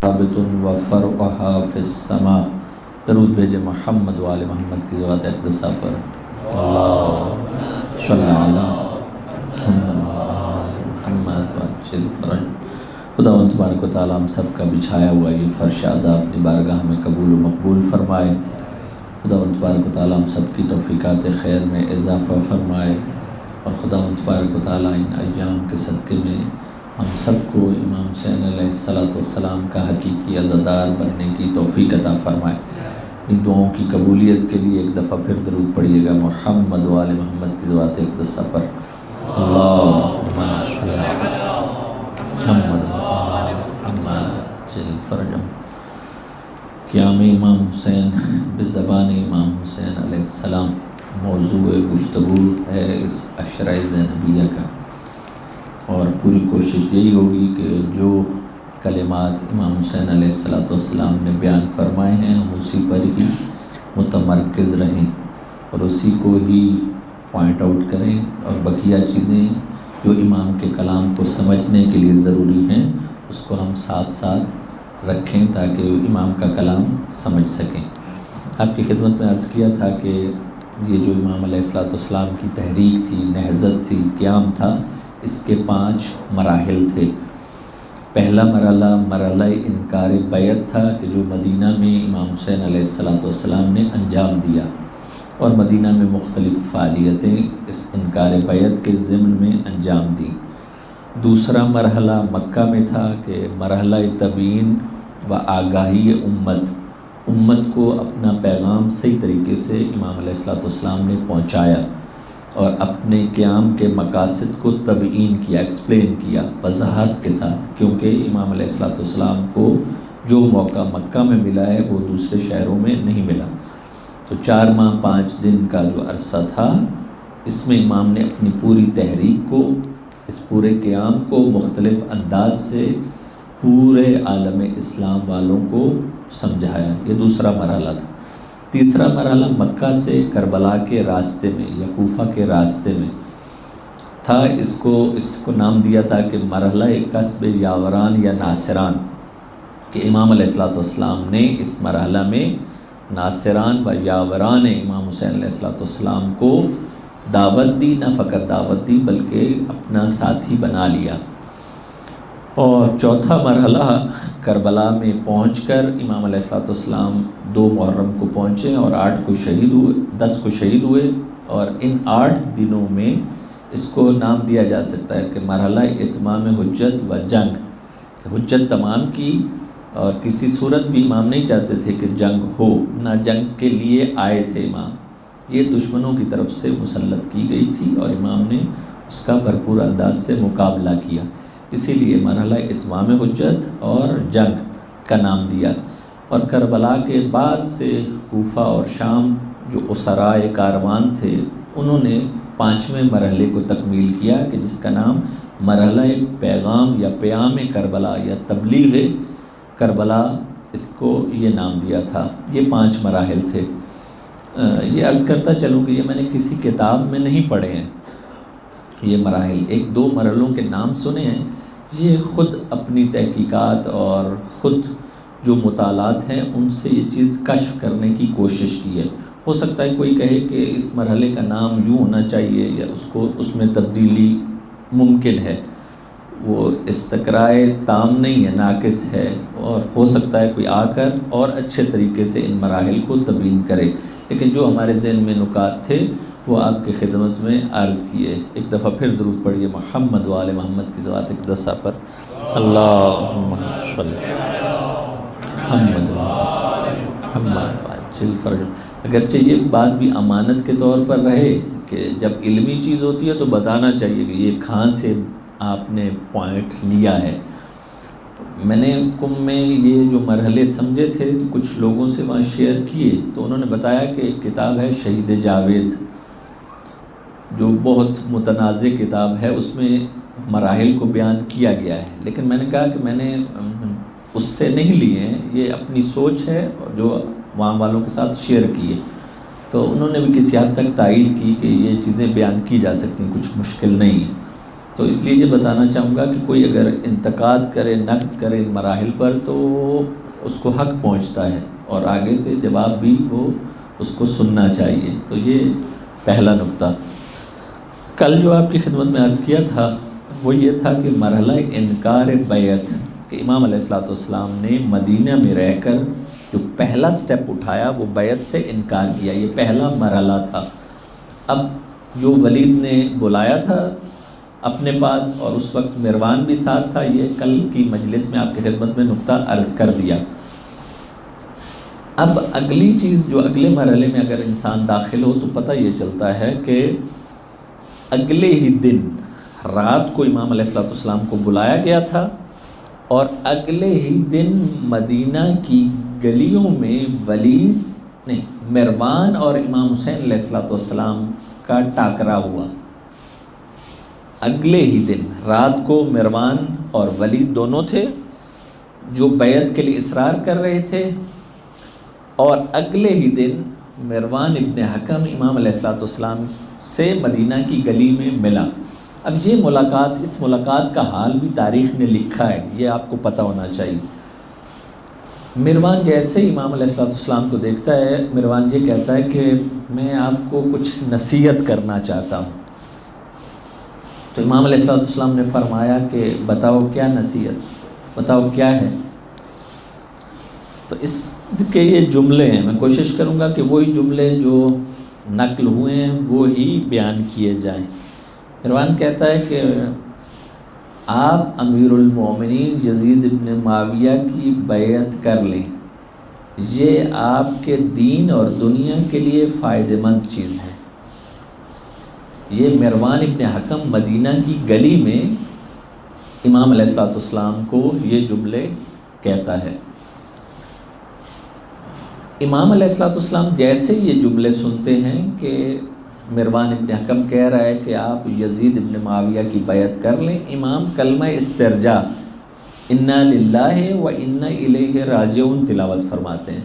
ثابت و فرعها فی السماء۔ درود بھیجے محمد و آل محمد کی ذات اقدسہ پر۔ اللہ صلی علی محمد و آل محمد وعجل فرج۔ خداوند تبارک و تعالی ہم سب کا بچھایا ہوا یہ فرش عزا اپنی بارگاہ میں قبول و مقبول فرمائے۔ خداوند تبارک و تعالی ہم سب کی توفیقات خیر میں اضافہ فرمائے، اور خداوند تبارک و تعالی ان ایام کے صدقے میں ہم سب کو امام حسین علیہ السلام کا حقیقی عزادار بننے کی توفیق عطا فرمائے۔ اپنی دعاؤں کی قبولیت کے لیے ایک دفعہ پھر درود پڑھیے گا محمد و آل محمد کی ذات اقدسہ پر۔ اللہم صلی علی محمد و آل محمد وعجل فرجہم۔ قیام امام حسین بزبان امام حسین علیہ السلام موضوع گفتگو ہے اس عشرہ زینبیہ کا، اور پوری کوشش یہی ہوگی کہ جو کلمات امام حسین علیہ السلام نے بیان فرمائے ہیں ہم اسی پر ہی متمرکز رہیں اور اسی کو ہی پوائنٹ آؤٹ کریں، اور بقیہ چیزیں جو امام کے کلام کو سمجھنے کے لیے ضروری ہیں اس کو ہم ساتھ ساتھ رکھیں تاکہ امام کا کلام سمجھ سکیں۔ آپ کی خدمت میں عرض کیا تھا کہ یہ جو امام علیہ السلام کی تحریک تھی، نہضت تھی، قیام تھا، اس کے 5 مراحل تھے۔ پہلا مرحلہ انکار بیعت تھا کہ جو مدینہ میں امام حسین علیہ السلام نے انجام دیا، اور مدینہ میں مختلف فعالیتیں اس انکار بیعت کے ضمن میں انجام دیں۔ دوسرا مرحلہ مکہ میں تھا کہ مرحلہ تبیین و آگاہی امت کو اپنا پیغام صحیح طریقے سے امام علیہ السلام نے پہنچایا، اور اپنے قیام کے مقاصد کو تبیین کیا، ایکسپلین کیا وضاحت کے ساتھ، کیونکہ امام علیہ السلام کو جو موقع مکہ میں ملا ہے وہ دوسرے شہروں میں نہیں ملا۔ تو 4 ماہ 5 دن کا جو عرصہ تھا، اس میں امام نے اپنی پوری تحریک کو، اس پورے قیام کو مختلف انداز سے پورے عالم اسلام والوں کو سمجھایا۔ یہ دوسرا مرحلہ تھا۔ تیسرا مرحلہ مکہ سے کربلا کے راستے میں یا کوفہ کے راستے میں تھا۔ اس کو نام دیا تھا کہ مرحلہ کسب یاوران یا ناصران، کہ امام علیہ السلام نے اس مرحلہ میں ناصران و یاوران امام حسین علیہ السلام کو دعوت دی، نہ فقط دعوت دی بلکہ اپنا ساتھی بنا لیا۔ اور چوتھا مرحلہ کربلا میں پہنچ کر امام علیہ السلام 2 محرم کو پہنچے اور 10 کو شہید ہوئے، اور ان 8 دنوں میں اس کو نام دیا جا سکتا ہے کہ مرحلہ اتمام حجت و جنگ، کہ حجت تمام کی، اور کسی صورت بھی امام نہیں چاہتے تھے کہ جنگ ہو، نہ جنگ کے لیے آئے تھے امام، یہ دشمنوں کی طرف سے مسلط کی گئی تھی اور امام نے اس کا بھرپور انداز سے مقابلہ کیا، اسی لیے مرحلہ اتمام حجت اور جنگ کا نام دیا۔ اور کربلا کے بعد سے کوفہ اور شام جو اسرائے کاروان تھے، انہوں نے 5ویں مرحلے کو تکمیل کیا کہ جس کا نام مرحلہ پیغام یا پیام کربلا یا تبلیغ کربلا، اس کو یہ نام دیا تھا۔ یہ 5 مراحل تھے۔ یہ عرض کرتا چلوں کہ یہ میں نے کسی کتاب میں نہیں پڑھے ہیں یہ مراحل، 1-2 مرحلوں کے نام سنے ہیں، یہ خود اپنی تحقیقات اور خود جو مطالعات ہیں ان سے یہ چیز کشف کرنے کی کوشش کی ہے۔ ہو سکتا ہے کوئی کہے کہ اس مرحلے کا نام یوں ہونا چاہیے یا اس میں تبدیلی ممکن ہے، وہ استقرائے تام نہیں ہے، ناقص ہے، اور ہو سکتا ہے کوئی آ کر اور اچھے طریقے سے ان مراحل کو تبیین کرے، لیکن جو ہمارے ذہن میں نکات تھے وہ آپ کی خدمت میں عرض کیے۔ ایک دفعہ پھر درود پڑھیے محمد و آل محمد کی ذات اقدسہ پر۔ اللہم صلی محمد و آل محمد وعجل فرجہم۔ اگرچہ یہ بات بھی امانت کے طور پر رہے کہ جب علمی چیز ہوتی ہے تو بتانا چاہیے کہ یہ کہاں سے آپ نے پوائنٹ لیا ہے۔ میں نے کم میں یہ جو مرحلے سمجھے تھے تو کچھ لوگوں سے وہاں شیئر کیے، تو انہوں نے بتایا کہ ایک کتاب ہے شہید جاوید، جو بہت متنازع کتاب ہے، اس میں مراحل کو بیان کیا گیا ہے، لیکن میں نے کہا کہ میں نے اس سے نہیں لیے ہیں، یہ اپنی سوچ ہے اور جو وہاں والوں کے ساتھ شیئر کیے، تو انہوں نے بھی کسی حد تک تائید کی کہ یہ چیزیں بیان کی جا سکتی ہیں، کچھ مشکل نہیں۔ تو تو اس لیے یہ بتانا چاہوں گا کہ کوئی اگر انتقاد کرے، نقد کرے ان مراحل پر، تو اس کو حق پہنچتا ہے اور آگے سے جواب بھی وہ اس کو سننا چاہیے۔ تو یہ پہلا نقطہ۔ کل جو آپ کی خدمت میں عرض کیا تھا وہ یہ تھا کہ مرحلہ انکار بیعت، کہ امام علیہ الصلوۃ والسلام نے مدینہ میں رہ کر جو پہلا سٹیپ اٹھایا وہ بیعت سے انکار کیا، یہ پہلا مرحلہ تھا۔ اب جو ولید نے بلایا تھا اپنے پاس اور اس وقت مروان بھی ساتھ تھا، یہ کل کی مجلس میں آپ کی خدمت میں نقطہ عرض کر دیا۔ اب اگلی چیز جو اگلے مرحلے میں اگر انسان داخل ہو تو پتہ یہ چلتا ہے کہ اگلے ہی دن رات کو امام علیہ الصلوۃ والسلام کو بلایا گیا تھا اور اگلے ہی دن مدینہ کی گلیوں میں مروان اور امام حسین علیہ الصلوۃ والسلام کا ٹاکرا ہوا۔ اگلے ہی دن رات کو مروان اور ولید دونوں تھے جو بیعت کے لیے اصرار کر رہے تھے، اور اگلے ہی دن مروان ابن حکم امام علیہ الصلوۃ والسلام سے مدینہ کی گلی میں ملا۔ اب یہ ملاقات، اس ملاقات کا حال بھی تاریخ نے لکھا ہے، یہ آپ کو پتہ ہونا چاہیے۔ مروان جیسے امام علیہ الصلوۃ والسلام کو دیکھتا ہے، مروان یہ کہتا ہے کہ میں آپ کو کچھ نصیحت کرنا چاہتا ہوں۔ تو امام علیہ الصلوۃ والسلام نے فرمایا کہ بتاؤ کیا نصیحت، بتاؤ کیا ہے۔ تو اس کے یہ جملے ہیں، میں کوشش کروں گا کہ وہی جملے جو نقل ہوئے ہیں وہی بیان کیے جائیں۔ مروان کہتا ہے کہ آپ امیر المومنین یزید ابن معاویہ کی بیعت کر لیں، یہ آپ کے دین اور دنیا کے لیے فائدہ مند چیز ہے۔ یہ مروان ابن حکم مدینہ کی گلی میں امام علیہ الصلوۃ والسلام کو یہ جملے کہتا ہے۔ امام علیہ الصلوۃ والسلام جیسے یہ جملے سنتے ہیں کہ مروان ابن حکم کہہ رہا ہے کہ آپ یزید ابن معاویہ کی بیعت کر لیں، امام کلمہ استرجاع انا للہ و انا الیہ راجعون تلاوت فرماتے ہیں۔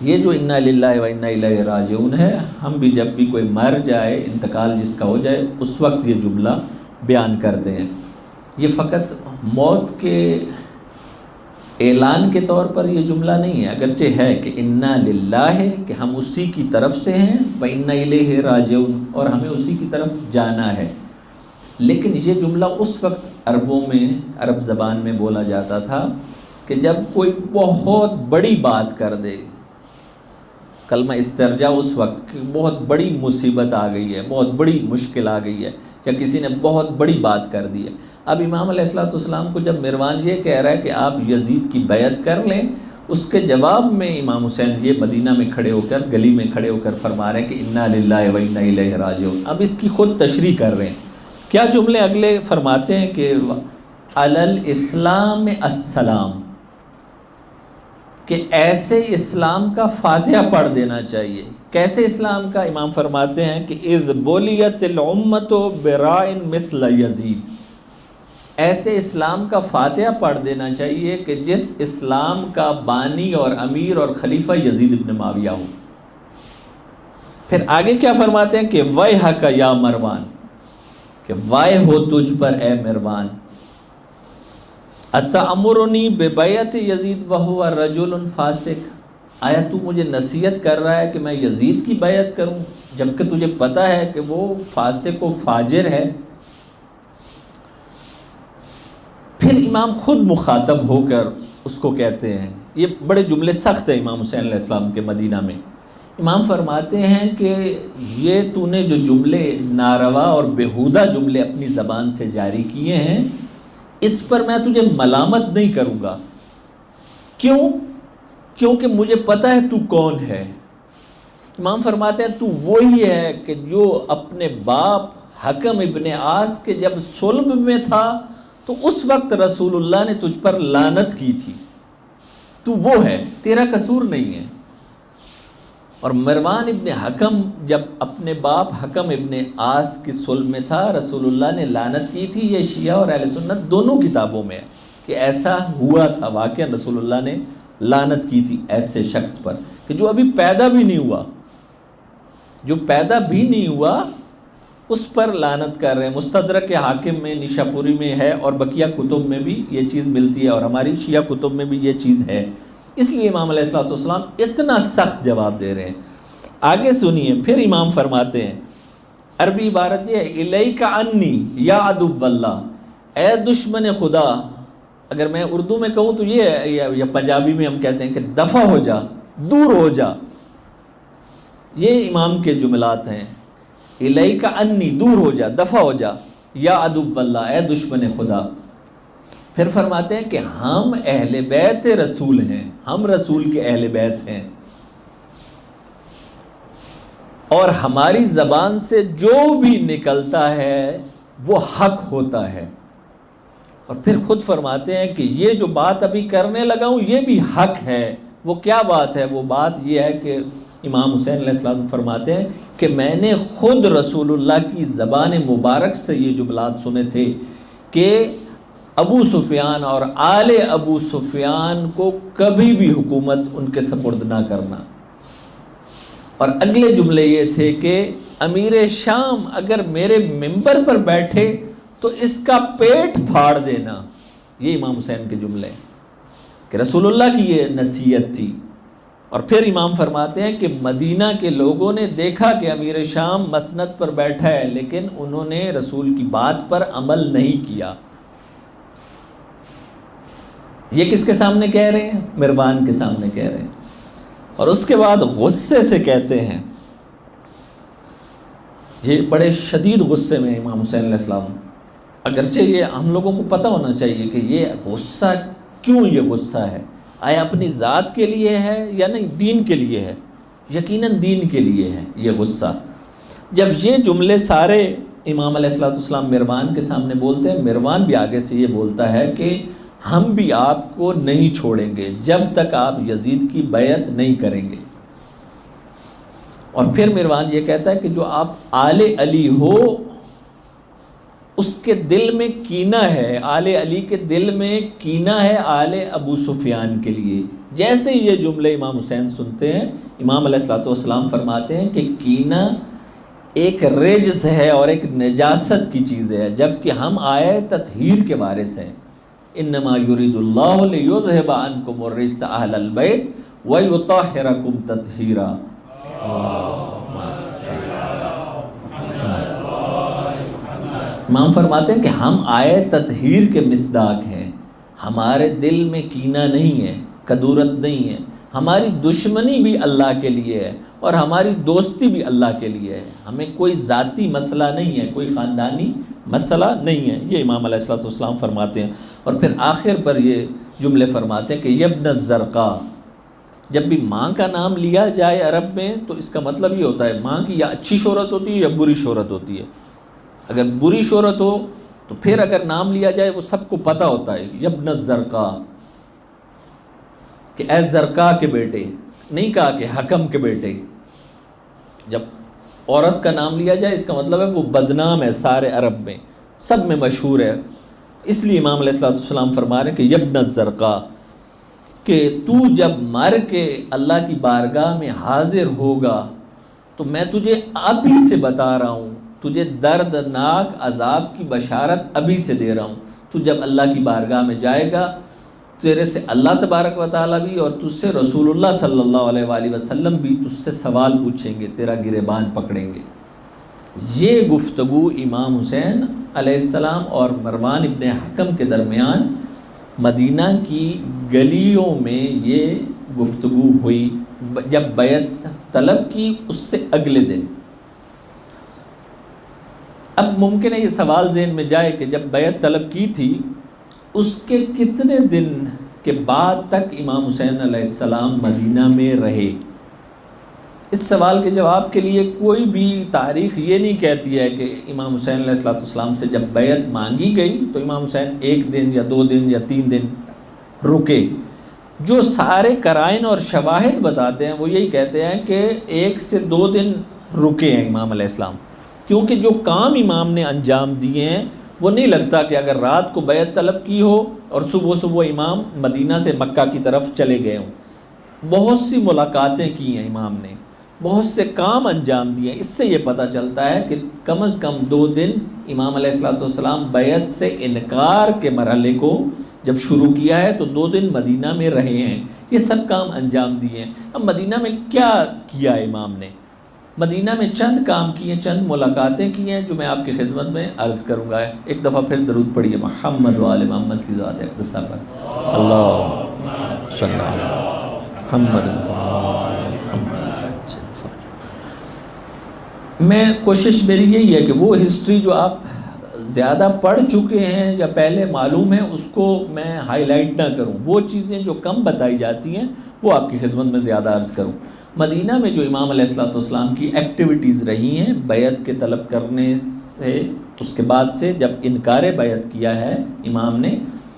یہ جو انا للہ و انا الیہ راجعون ہے، ہم بھی جب بھی کوئی مر جائے، انتقال جس کا ہو جائے، اس وقت یہ جملہ بیان کرتے ہیں۔ یہ فقط موت کے اعلان کے طور پر یہ جملہ نہیں ہے، اگرچہ ہے کہ انا للہ ہے کہ ہم اسی کی طرف سے ہیں، و انا الیہ راجعون اور ہمیں اسی کی طرف جانا ہے، لیکن یہ جملہ اس وقت عربوں میں، عرب زبان میں بولا جاتا تھا کہ جب کوئی بہت بڑی بات کر دے۔ کلمہ استرجاع اس وقت کہ بہت بڑی مصیبت آ گئی ہے، بہت بڑی مشکل آ گئی ہے، یا کسی نے بہت بڑی بات کر دی ہے۔ اب امام علیہ الصلوۃ والسلام کو جب مروان یہ کہہ رہا ہے کہ آپ یزید کی بیعت کر لیں، اس کے جواب میں امام حسین یہ مدینہ میں کھڑے ہو کر، گلی میں کھڑے ہو کر فرما رہے ہیں کہ انا للہ و انا الیہ راجعون۔ اب اس کی خود تشریح کر رہے ہیں۔ کیا جملے اگلے فرماتے ہیں کہ علی الاسلام السلام، کہ ایسے اسلام کا فاتحہ پڑھ دینا چاہیے۔ کیسے اسلام کا؟ امام فرماتے ہیں کہ اذ بولیت الامت براء مثل یزید، ایسے اسلام کا فاتحہ پڑھ دینا چاہیے کہ جس اسلام کا بانی اور امیر اور خلیفہ یزید ابن معاویہ ہو۔ پھر آگے کیا فرماتے ہیں کہ ویحک یا مروان، کہ وائے ہو تجھ پر اے مروان، اتأمرنی ببیعت یزید وہو رجل فاسق، آیا تو مجھے نصیحت کر رہا ہے کہ میں یزید کی بیعت کروں جبکہ تجھے پتہ ہے کہ وہ فاسق و فاجر ہے؟ پھر امام خود مخاطب ہو کر اس کو کہتے ہیں، یہ بڑے جملے سخت ہیں امام حسین علیہ السلام کے مدینہ میں۔ امام فرماتے ہیں کہ یہ تو نے جو جملے ناروا اور بیہودہ جملے اپنی زبان سے جاری کیے ہیں، اس پر میں تجھے ملامت نہیں کروں گا۔ کیوں؟ کیونکہ مجھے پتہ ہے تو کون ہے۔ امام فرماتے ہیں تو وہی ہے کہ جو اپنے باپ حکم ابن عاص کے جب صلب میں تھا تو اس وقت رسول اللہ نے تجھ پر لعنت کی تھی، تو وہ ہے، تیرا قصور نہیں ہے۔ اور مروان ابن حکم جب اپنے باپ حکم ابن عاص کی صلب میں تھا، رسول اللہ نے لعنت کی تھی۔ یہ شیعہ اور اہل سنت دونوں کتابوں میں ہے کہ ایسا ہوا تھا واقعہ، رسول اللہ نے لعنت کی تھی ایسے شخص پر کہ جو ابھی پیدا بھی نہیں ہوا، جو پیدا بھی نہیں ہوا، اس پر لعنت کر رہے ہیں۔ مستدرک حاکم میں نشاپوری میں ہے اور بقیہ کتب میں بھی یہ چیز ملتی ہے، اور ہماری شیعہ کتب میں بھی یہ چیز ہے۔ اس لیے امام علیہ الصلوۃ والسلام اتنا سخت جواب دے رہے ہیں۔ آگے سنیے، پھر امام فرماتے ہیں، عربی عبارت یہ ہے، الیک انی یا عدو اللہ، اے دشمن خدا۔ اگر میں اردو میں کہوں تو یہ ہے، یا پنجابی میں ہم کہتے ہیں کہ دفع ہو جا، دور ہو جا۔ یہ امام کے جملات ہیں، الیک انی، دور ہو جا، دفع ہو جا، یا عدو اللہ، اے دشمن خدا۔ پھر فرماتے ہیں کہ ہم اہل بیت رسول ہیں، ہم رسول کے اہل بیت ہیں، اور ہماری زبان سے جو بھی نکلتا ہے وہ حق ہوتا ہے۔ اور پھر خود فرماتے ہیں کہ یہ جو بات ابھی کرنے لگا ہوں یہ بھی حق ہے۔ وہ کیا بات ہے؟ وہ بات یہ ہے کہ امام حسین علیہ السلام فرماتے ہیں کہ میں نے خود رسول اللہ کی زبان مبارک سے یہ جملات سنے تھے کہ ابو سفیان اور آل ابو سفیان کو کبھی بھی حکومت ان کے سپرد نہ کرنا۔ اور اگلے جملے یہ تھے کہ امیر شام اگر میرے ممبر پر بیٹھے تو اس کا پیٹ پھاڑ دینا۔ یہ امام حسین کے جملے کہ رسول اللہ کی یہ نصیحت تھی۔ اور پھر امام فرماتے ہیں کہ مدینہ کے لوگوں نے دیکھا کہ امیر شام مسند پر بیٹھا ہے، لیکن انہوں نے رسول کی بات پر عمل نہیں کیا۔ یہ کس کے سامنے کہہ رہے ہیں؟ مروان کے سامنے کہہ رہے ہیں۔ اور اس کے بعد غصے سے کہتے ہیں، یہ بڑے شدید غصے میں امام حسین علیہ السلام، اگرچہ یہ ہم لوگوں کو پتہ ہونا چاہیے کہ یہ غصہ کیوں، یہ غصہ ہے، آیا اپنی ذات کے لیے ہے یا نہیں دین کے لیے ہے؟ یقیناً دین کے لیے ہے یہ غصہ۔ جب یہ جملے سارے امام علیہ السلام مروان کے سامنے بولتے ہیں، مروان بھی آگے سے یہ بولتا ہے کہ ہم بھی آپ کو نہیں چھوڑیں گے جب تک آپ یزید کی بیعت نہیں کریں گے۔ اور پھر مروان یہ کہتا ہے کہ جو آپ آل علی ہو اس کے دل میں کینہ ہے، آل علی کے دل میں کینہ ہے آل ابو سفیان کے لیے۔ جیسے یہ جملے امام حسین سنتے ہیں، امام علیہ السلام فرماتے ہیں کہ کینہ ایک رجس ہے اور ایک نجاست کی چیز ہے، جبکہ ہم آئے تطہیر کے وارث ہیں۔ انما یرید اللہ لیذھب عنکم الرجس اہل البیت ویطہرکم تطہیرا۔ امام فرماتے ہیں کہ ہم آئے تطہیر کے مصداق ہیں، ہمارے دل میں کینہ نہیں ہے، کدورت نہیں ہے، ہماری دشمنی بھی اللہ کے لیے ہے اور ہماری دوستی بھی اللہ کے لیے ہے، ہمیں کوئی ذاتی مسئلہ نہیں ہے، کوئی خاندانی مسئلہ نہیں ہے۔ یہ امام علیہ السلام فرماتے ہیں۔ اور پھر آخر پر یہ جملے فرماتے ہیں کہ یبن الزرقاء، جب بھی ماں کا نام لیا جائے عرب میں تو اس کا مطلب یہ ہوتا ہے ماں کی یا اچھی شہرت ہوتی ہے یا بری شہرت ہوتی ہے۔ اگر بری شہرت ہو تو پھر اگر نام لیا جائے وہ سب کو پتہ ہوتا ہے، یبن الزرقاء، کہ اے زرقاء کے بیٹے، نہیں کہا کہ حکم کے بیٹے۔ جب عورت کا نام لیا جائے اس کا مطلب ہے وہ بدنام ہے، سارے عرب میں سب میں مشہور ہے۔ اس لیے امام علیہ السلام فرما رہے ہیں کہ یبن الزرقاء، کہ تو جب مر کے اللہ کی بارگاہ میں حاضر ہوگا تو میں تجھے ابھی سے بتا رہا ہوں، تجھے دردناک عذاب کی بشارت ابھی سے دے رہا ہوں۔ تو جب اللہ کی بارگاہ میں جائے گا تیرے سے اللہ تبارک و تعالیٰ بھی اور تجھ سے رسول اللہ صلی اللہ علیہ وآلہ وسلم بھی تجھ سے سوال پوچھیں گے، تیرا گریبان پکڑیں گے۔ یہ گفتگو امام حسین علیہ السلام اور مروان ابن حکم کے درمیان مدینہ کی گلیوں میں یہ گفتگو ہوئی جب بیعت طلب کی اس سے اگلے دن۔ اب ممکن ہے یہ سوال ذہن میں جائے کہ جب بیعت طلب کی تھی اس کے کتنے دن کے بعد تک امام حسین علیہ السلام مدینہ میں رہے؟ اس سوال کے جواب کے لیے کوئی بھی تاریخ یہ نہیں کہتی ہے کہ امام حسین علیہ السلام سے جب بیعت مانگی گئی تو امام حسین 1 دن یا 2 دن یا 3 دن رکے۔ جو سارے قرائن اور شواہد بتاتے ہیں وہ یہی کہتے ہیں کہ 1 سے 2 دن رکے ہیں امام علیہ السلام، کیونکہ جو کام امام نے انجام دیے ہیں وہ نہیں لگتا کہ اگر رات کو بیعت طلب کی ہو اور صبح صبح امام مدینہ سے مکہ کی طرف چلے گئے ہوں۔ بہت سی ملاقاتیں کی ہیں امام نے، بہت سے کام انجام دیے. اس سے یہ پتہ چلتا ہے کہ کم از کم 2 دن امام علیہ الصلوۃ والسلام بیعت سے انکار کے مرحلے کو جب شروع کیا ہے تو 2 دن مدینہ میں رہے ہیں. یہ سب کام انجام دیے ہیں. اب مدینہ میں کیا کیا امام نے؟ مدینہ میں چند کام کیے، چند ملاقاتیں کی ہیں جو میں آپ کی خدمت میں عرض کروں گا. ایک دفعہ پھر درود پڑھیے محمد و آل محمد کی ذات اقدسہ پر. اللہ صلی اللہ علیہ محمد و آل محمد. میں کوشش میری یہی ہے کہ وہ ہسٹری جو آپ زیادہ پڑھ چکے ہیں یا پہلے معلوم ہے اس کو میں ہائی لائٹ نہ کروں، وہ چیزیں جو کم بتائی جاتی ہیں وہ آپ کی خدمت میں زیادہ عرض کروں. مدینہ میں جو امام علیہ الصلوۃ والسلام کی ایکٹیویٹیز رہی ہیں بیعت کے طلب کرنے سے، اس کے بعد سے جب انکار بیعت کیا ہے امام نے،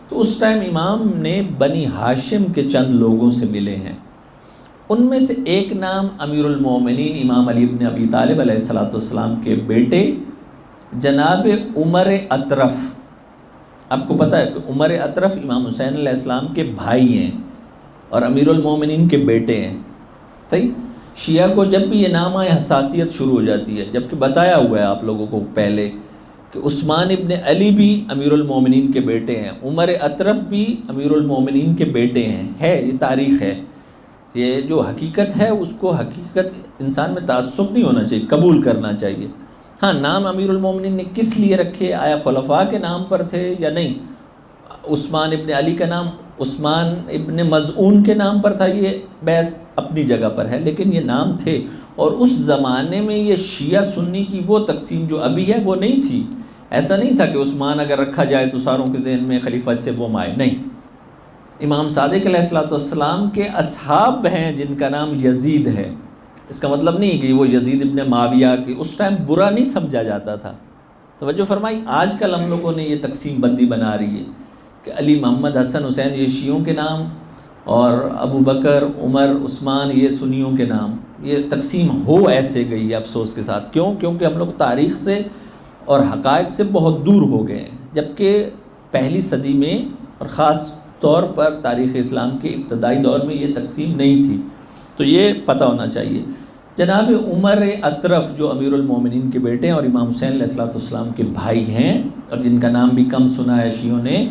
تو اس ٹائم امام نے بنی ہاشم کے چند لوگوں سے ملے ہیں. ان میں سے ایک نام امیر المومنین امام علی بن ابی طالب علیہ الصلوۃ والسلام کے بیٹے جناب عمر اطرف. آپ کو پتہ ہے کہ عمر اطرف امام حسین علیہ السلام کے بھائی ہیں اور امیر المومنین کے بیٹے ہیں. صحیح. شیعہ کو جب بھی یہ نام آئے حساسیت شروع ہو جاتی ہے، جبکہ بتایا ہوا ہے آپ لوگوں کو پہلے کہ عثمان ابن علی بھی امیر المومنین کے بیٹے ہیں، عمر اطرف بھی امیر المومنین کے بیٹے ہیں. یہ تاریخ ہے. یہ جو حقیقت ہے اس کو حقیقت انسان میں تعصب نہیں ہونا چاہیے، قبول کرنا چاہیے. ہاں، نام امیر المومنین نے کس لیے رکھے؟ آیا خلفاء کے نام پر تھے یا نہیں؟ عثمان ابن علی کا نام عثمان ابن مظعون کے نام پر تھا، یہ بحث اپنی جگہ پر ہے، لیکن یہ نام تھے. اور اس زمانے میں یہ شیعہ سنی کی وہ تقسیم جو ابھی ہے وہ نہیں تھی. ایسا نہیں تھا کہ عثمان اگر رکھا جائے تو ساروں کے ذہن میں خلیفہ سے وہ آئے، نہیں. امام صادق علیہ الصلوۃ والسلام کے اصحاب ہیں جن کا نام یزید ہے. اس کا مطلب نہیں کہ وہ یزید ابن معاویہ کے اس ٹائم برا نہیں سمجھا جاتا تھا. توجہ فرمائی. آج کل ہم لوگوں نے یہ تقسیم بندی بنا رہی ہے کہ علی، محمد، حسن، حسین یہ شیعوں کے نام اور ابو بکر، عمر، عثمان یہ سنیوں کے نام. یہ تقسیم ہو ایسے گئی ہے افسوس کے ساتھ. کیوں؟ کیونکہ ہم لوگ تاریخ سے اور حقائق سے بہت دور ہو گئے ہیں، جبکہ پہلی صدی میں اور خاص طور پر تاریخ اسلام کے ابتدائی دور میں یہ تقسیم نہیں تھی. تو یہ پتہ ہونا چاہیے. جناب عمر اطرف جو امیر المومنین کے بیٹے ہیں اور امام حسین علیہ الصلوۃ والسلام کے بھائی ہیں اور جن کا نام بھی کم سنا ہے شیعوں نے،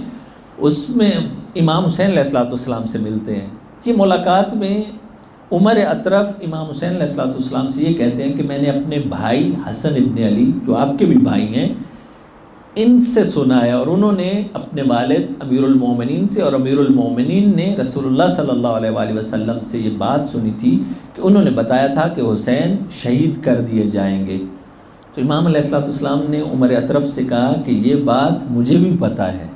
اس میں امام حسین علیہ الصلوۃ والسلام سے ملتے ہیں. یہ ملاقات میں عمر اطرف امام حسین علیہ الصلوۃ والسلام سے یہ کہتے ہیں کہ میں نے اپنے بھائی حسن ابن علی جو آپ کے بھی بھائی ہیں ان سے سنا ہے، اور انہوں نے اپنے والد امیر المومنین سے، اور امیر المومنین نے رسول اللہ صلی اللہ علیہ وآلہ وسلم سے یہ بات سنی تھی کہ انہوں نے بتایا تھا کہ حسین شہید کر دیے جائیں گے. تو امام علیہ الصلوۃ والسلام نے عمر اطرف سے کہا کہ یہ بات مجھے بھی پتہ ہے،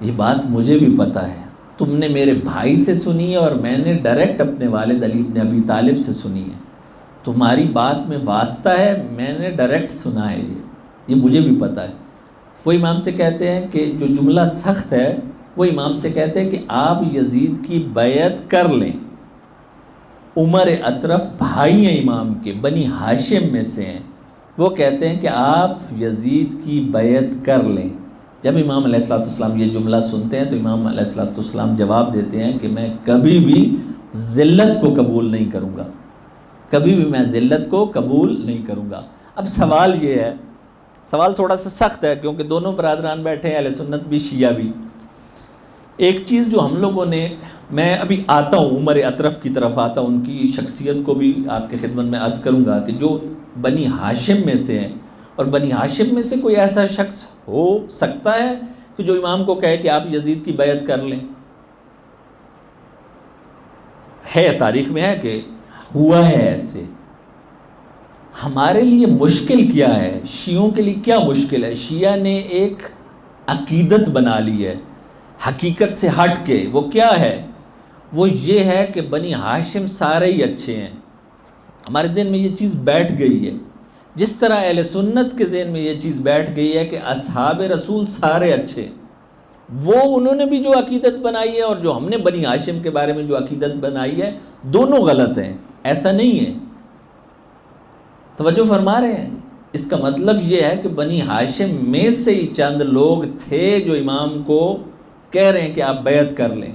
یہ بات مجھے بھی پتہ ہے. تم نے میرے بھائی سے سنی ہے اور میں نے ڈائریکٹ اپنے والد علی بن ابی طالب سے سنی ہے. تمہاری بات میں واسطہ ہے، میں نے ڈائریکٹ سنا ہے، یہ مجھے بھی پتہ ہے. وہ امام سے کہتے ہیں کہ جو جملہ سخت ہے، وہ امام سے کہتے ہیں کہ آپ یزید کی بیعت کر لیں. عمر اطرف بھائی ہیں امام کے، بنی ہاشم میں سے ہیں. وہ کہتے ہیں کہ آپ یزید کی بیعت کر لیں. جب امام علیہ الصلوۃ والسلام یہ جملہ سنتے ہیں تو امام علیہ الصلوۃ والسلام جواب دیتے ہیں کہ میں کبھی بھی ذلت کو قبول نہیں کروں گا، کبھی بھی میں ذلت کو قبول نہیں کروں گا. اب سوال یہ ہے، سوال تھوڑا سا سخت ہے کیونکہ دونوں برادران بیٹھے ہیں، اہل سنت بھی شیعہ بھی. ایک چیز جو ہم لوگوں نے، میں ابھی آتا ہوں عمر اطرف کی طرف آتا ہوں، ان کی شخصیت کو بھی آپ کی خدمت میں عرض کروں گا کہ جو بنی ہاشم میں سے ہیں، اور بنی ہاشم میں سے کوئی ایسا شخص ہو سکتا ہے کہ جو امام کو کہے کہ آپ یزید کی بیعت کر لیں؟ ہے، تاریخ میں ہے کہ ہوا ہے ایسے. ہمارے لیے مشکل کیا ہے؟ شیعوں کے لیے کیا مشکل ہے؟ شیعہ نے ایک عقیدت بنا لی ہے حقیقت سے ہٹ کے. وہ کیا ہے؟ وہ یہ ہے کہ بنی ہاشم سارے ہی اچھے ہیں. ہمارے ذہن میں یہ چیز بیٹھ گئی ہے، جس طرح اہل سنت کے ذہن میں یہ چیز بیٹھ گئی ہے کہ اصحاب رسول سارے اچھے. وہ انہوں نے بھی جو عقیدت بنائی ہے اور جو ہم نے بنی ہاشم کے بارے میں جو عقیدت بنائی ہے، دونوں غلط ہیں. ایسا نہیں ہے. توجہ فرما رہے ہیں؟ اس کا مطلب یہ ہے کہ بنی ہاشم میں سے ہی چند لوگ تھے جو امام کو کہہ رہے ہیں کہ آپ بیعت کر لیں.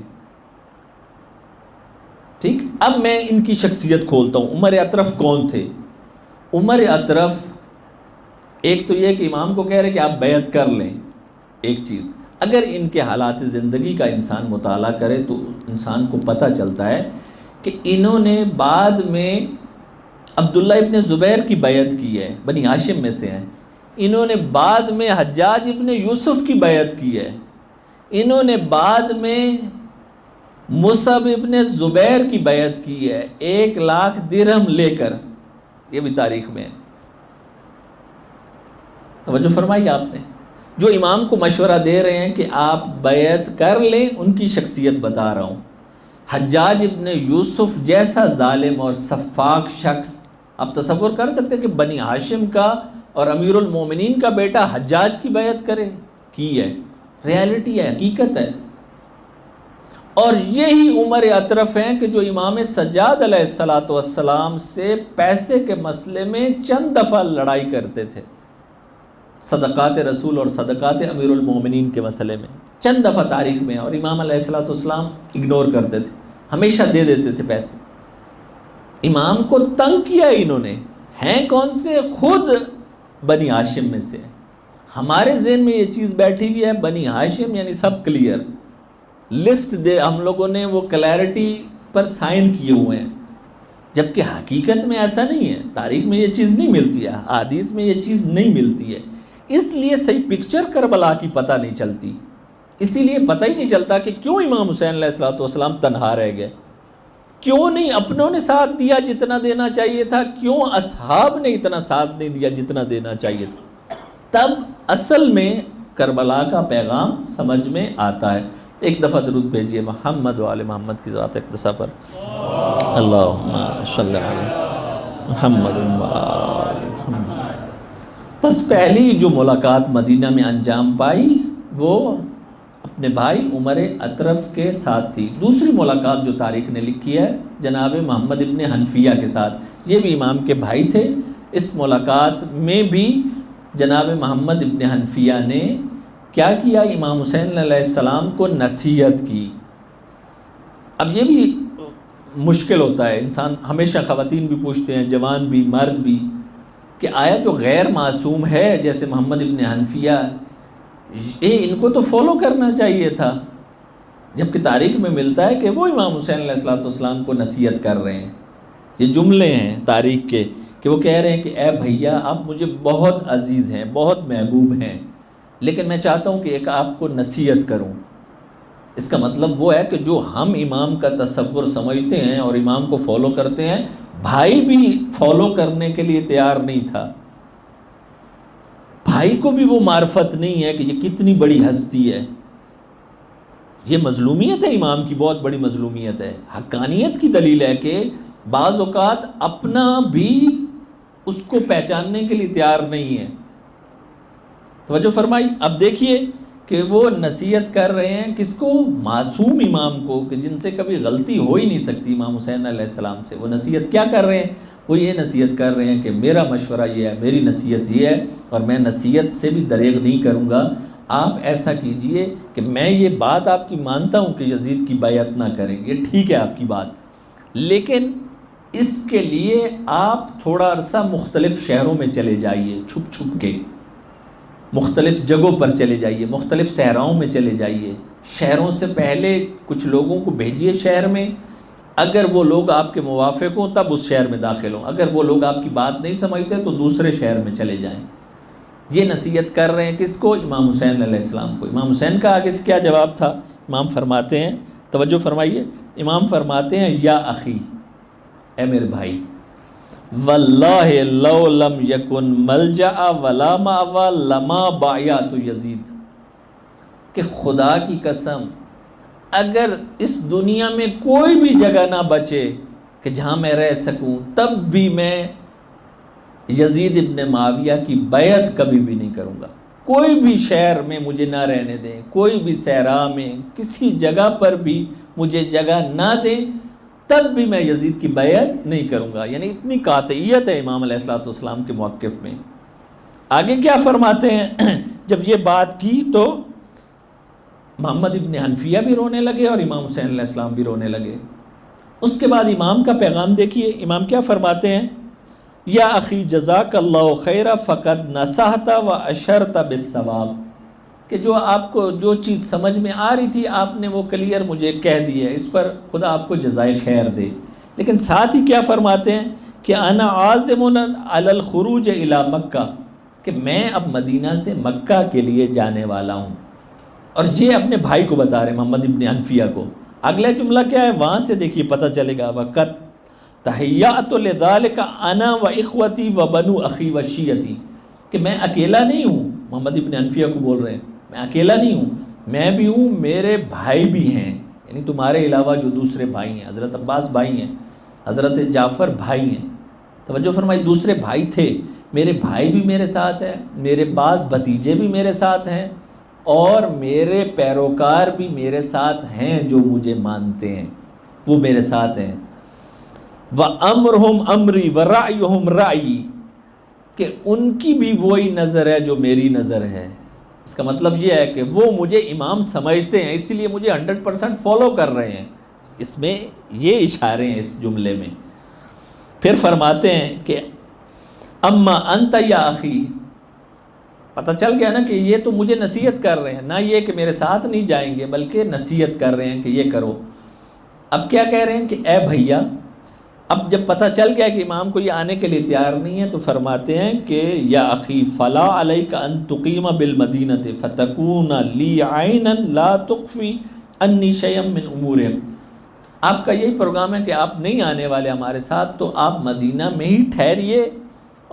ٹھیک، اب میں ان کی شخصیت کھولتا ہوں. عمر اطرف کون تھے؟ عمر اطرف ایک تو یہ کہ امام کو کہہ رہے کہ آپ بیعت کر لیں. ایک چیز، اگر ان کے حالات زندگی کا انسان مطالعہ کرے تو انسان کو پتہ چلتا ہے کہ انہوں نے بعد میں عبداللہ ابن زبیر کی بیعت کی ہے، بنی ہاشم میں سے ہیں. انہوں نے بعد میں حجاج ابن یوسف کی بیعت کی ہے. انہوں نے بعد میں مصعب ابن زبیر کی بیعت کی ہے 1,00,000 درہم لے کر. یہ بھی تاریخ میں ہے. توجہ فرمائی آپ نے. جو امام کو مشورہ دے رہے ہیں کہ آپ بیعت کر لیں، ان کی شخصیت بتا رہا ہوں. حجاج ابن یوسف جیسا ظالم اور سفاک شخص، آپ تصور کر سکتے ہیں کہ بنی ہاشم کا اور امیر المومنین کا بیٹا حجاج کی بیعت کرے؟ کی ہے، ریالٹی ہے، حقیقت ہے. اور یہی عمر اطرف ہیں کہ جو امام سجاد علیہ السلام سے پیسے کے مسئلے میں چند دفعہ لڑائی کرتے تھے. صدقات رسول اور صدقات امیر المومنین کے مسئلے میں چند دفعہ تاریخ میں، اور امام علیہ السلام اگنور کرتے تھے، ہمیشہ دے دیتے تھے پیسے. امام کو تنگ کیا انہوں نے. ہیں کون سے؟ خود بنی ہاشم میں سے. ہمارے ذہن میں یہ چیز بیٹھی ہوئی ہے بنی ہاشم یعنی سب کلیئر لسٹ دے، ہم لوگوں نے وہ کلیئرٹی پر سائن کیے ہوئے ہیں، جبکہ حقیقت میں ایسا نہیں ہے. تاریخ میں یہ چیز نہیں ملتی ہے، احادیث میں یہ چیز نہیں ملتی ہے. اس لیے صحیح پکچر کربلا کی پتہ نہیں چلتی. اسی لیے پتہ ہی نہیں چلتا کہ کیوں امام حسین علیہ السلام تنہا رہ گئے، کیوں نہیں اپنوں نے ساتھ دیا جتنا دینا چاہیے تھا، کیوں اصحاب نے اتنا ساتھ نہیں دیا جتنا دینا چاہیے تھا. تب اصل میں کربلا کا پیغام سمجھ میں آتا ہے. ایک دفعہ درود بھیجیے محمد و آل محمد کی ذات اقتسا پر. اللہم صلی علی محمد و آل محمد. بس پہلی جو ملاقات مدینہ میں انجام پائی وہ اپنے بھائی عمر اطرف کے ساتھ تھی. دوسری ملاقات جو تاریخ نے لکھی ہے جناب محمد ابن حنفیہ کے ساتھ، یہ بھی امام کے بھائی تھے. اس ملاقات میں بھی جناب محمد ابن حنفیہ نے کیا کیا؟ امام حسین علیہ السلام کو نصیحت کی. اب یہ بھی مشکل ہوتا ہے، انسان ہمیشہ خواتین بھی پوچھتے ہیں، جوان بھی، مرد بھی، کہ آیا جو غیر معصوم ہے جیسے محمد ابن حنفیہ، ان کو تو فالو کرنا چاہیے تھا، جبکہ تاریخ میں ملتا ہے کہ وہ امام حسین علیہ السلام کو نصیحت کر رہے ہیں. یہ جملے ہیں تاریخ کے کہ وہ کہہ رہے ہیں کہ اے بھیا آپ مجھے بہت عزیز ہیں، بہت محبوب ہیں، لیکن میں چاہتا ہوں کہ ایک آپ کو نصیحت کروں. اس کا مطلب وہ ہے کہ جو ہم امام کا تصور سمجھتے ہیں اور امام کو فالو کرتے ہیں، بھائی بھی فالو کرنے کے لیے تیار نہیں تھا. بھائی کو بھی وہ معرفت نہیں ہے کہ یہ کتنی بڑی ہستی ہے. یہ مظلومیت ہے، امام کی بہت بڑی مظلومیت ہے. حقانیت کی دلیل ہے کہ بعض اوقات اپنا بھی اس کو پہچاننے کے لیے تیار نہیں ہے. توجہ فرمائی. اب دیکھیے کہ وہ نصیحت کر رہے ہیں کس کو؟ معصوم امام کو، کہ جن سے کبھی غلطی ہو ہی نہیں سکتی امام حسین علیہ السلام سے. وہ نصیحت کیا کر رہے ہیں؟ وہ یہ نصیحت کر رہے ہیں کہ میرا مشورہ یہ ہے، میری نصیحت یہ ہے، اور میں نصیحت سے بھی دریغ نہیں کروں گا. آپ ایسا کیجئے کہ میں یہ بات آپ کی مانتا ہوں کہ یزید کی بیعت نہ کریں، یہ ٹھیک ہے آپ کی بات، لیکن اس کے لیے آپ تھوڑا عرصہ مختلف شہروں میں چلے جائیے، چھپ چھپ کے مختلف جگہوں پر چلے جائیے، مختلف صحراؤں میں چلے جائیے. شہروں سے پہلے کچھ لوگوں کو بھیجیے شہر میں، اگر وہ لوگ آپ کے موافق ہوں تب اس شہر میں داخل ہوں، اگر وہ لوگ آپ کی بات نہیں سمجھتے تو دوسرے شہر میں چلے جائیں. یہ نصیحت کر رہے ہیں کس کو؟ امام حسین علیہ السلام کو. امام حسین کا آگے سے کیا جواب تھا؟ امام فرماتے ہیں، توجہ فرمائیے، امام فرماتے ہیں یا اخی، اے میرے بھائی، واللہ لو لم یکن ملجأ ولا مأوى لما بایعت یزید، کہ خدا کی قسم اگر اس دنیا میں کوئی بھی جگہ نہ بچے کہ جہاں میں رہ سکوں، تب بھی میں یزید ابن معاویہ کی بیعت کبھی بھی نہیں کروں گا. کوئی بھی شہر میں مجھے نہ رہنے دیں، کوئی بھی صحرا میں کسی جگہ پر بھی مجھے جگہ نہ دیں، تب بھی میں یزید کی بیعت نہیں کروں گا. یعنی اتنی قاطعیت ہے امام علیہ السلام کے موقف میں. آگے کیا فرماتے ہیں؟ جب یہ بات کی تو محمد ابن حنفیہ بھی رونے لگے اور امام حسین علیہ السلام بھی رونے لگے. اس کے بعد امام کا پیغام دیکھیے، امام کیا فرماتے ہیں؟ یا اخی جزاک اللہ خیر فقد نصحت و اشرت بالصواب، کہ جو آپ کو جو چیز سمجھ میں آ رہی تھی آپ نے وہ کلیئر مجھے کہہ دی ہے، اس پر خدا آپ کو جزائے خیر دے۔ لیکن ساتھ ہی کیا فرماتے ہیں کہ انا عازم علی الخروج الی مکہ، کہ میں اب مدینہ سے مکہ کے لیے جانے والا ہوں۔ اور یہ اپنے بھائی کو بتا رہے محمد ابن حنفیہ کو۔ اگلا جملہ کیا ہے؟ وہاں سے دیکھیے پتہ چلے گا، وقت تحیّأت لذالک انا و اخوتی و بنو اخی و شیعتی، کہ میں اکیلا نہیں ہوں، محمد ابن حنفیہ کو بول رہے ہیں میں اکیلا نہیں ہوں، میں بھی ہوں، میرے بھائی بھی ہیں، یعنی تمہارے علاوہ جو دوسرے بھائی ہیں، حضرت عباس بھائی ہیں، حضرت جعفر بھائی ہیں، توجہ فرمائی، دوسرے بھائی تھے، میرے بھائی بھی میرے ساتھ ہیں، میرے بعض بھتیجے بھی میرے ساتھ ہیں، اور میرے پیروکار بھی میرے ساتھ ہیں، جو مجھے مانتے ہیں وہ میرے ساتھ ہیں۔ وَأَمْرُهُمْ أَمْرِي وَرَعْيُهُمْ رَعْيِي، کہ ان کی بھی وہی نظر ہے جو میری نظر ہے۔ اس کا مطلب یہ ہے کہ وہ مجھے امام سمجھتے ہیں، اسی لیے مجھے 100% فالو کر رہے ہیں۔ اس میں یہ اشارے ہیں اس جملے میں۔ پھر فرماتے ہیں کہ اما انت یا اخی، پتہ چل گیا نا کہ یہ تو مجھے نصیحت کر رہے ہیں، نہ یہ کہ میرے ساتھ نہیں جائیں گے بلکہ نصیحت کر رہے ہیں کہ یہ کرو۔ اب کیا کہہ رہے ہیں کہ اے بھیا، اب جب پتہ چل گیا کہ امام کو یہ آنے کے لیے تیار نہیں ہے تو فرماتے ہیں کہ یا اخی فلا علیک ان تقیم بالمدینۃ فتکون لی عینا لا تخفی انی شیئا من امورہم، آپ کا یہی پروگرام ہے کہ آپ نہیں آنے والے ہمارے ساتھ، تو آپ مدینہ میں ہی ٹھہریے